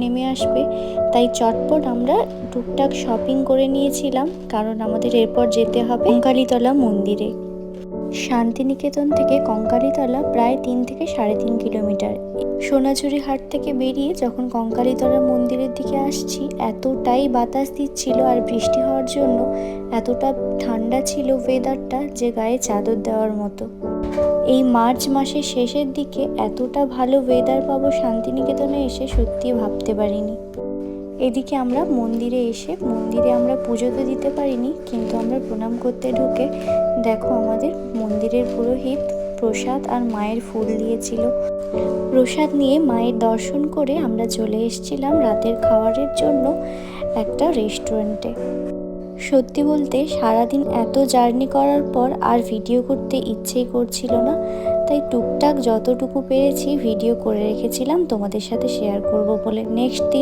নেমে আসবে, তাই চটপট আমরা টুকটাক শপিং করে নিয়েছিলাম, কারণ আমাদের এরপর যেতে হবে কঙ্কালীতলা মন্দিরে। শান্তিনিকেতন থেকে কঙ্কালীতলা প্রায় 3 থেকে 3.5 কিলোমিটার। সোনাঝুরি হাট থেকে বেরিয়ে যখন কঙ্কালীতলা মন্দিরের দিকে আসছি, এতটাই বাতাস দিচ্ছিল আর বৃষ্টি হওয়ার জন্য এতটা ঠান্ডা ছিল ওয়েদারটা যে গায়ে চাদর দেওয়ার মতো। এই মার্চ মাসের শেষের দিকে এতটা ভালো ওয়েদার পাবো শান্তিনিকেতনে এসে সত্যি ভাবতে পারিনি। এদিকে আমরা মন্দিরে আমরা পুজো তো দিতে পারিনি, কিন্তু আমরা প্রণাম করতে ঢুকে দেখো আমাদের মন্দিরের পুরোহিত প্রসাদ আর মায়ের ফুল দিয়েছিল। প্রসাদ নিয়ে মায়ের দর্শন করে আমরা চলে এসেছিলাম রাতের খাবারের জন্য একটা রেস্টুরেন্টে। সত্যি বলতে সারাদিন এত জার্নি করার পর আর ভিডিও করতে ইচ্ছেই করছিল না, তাই টুকটাক যতটুকু পেরেছি ভিডিও করে রেখেছিলাম তোমাদের সাথে শেয়ার করব বলে। নেক্সট দিন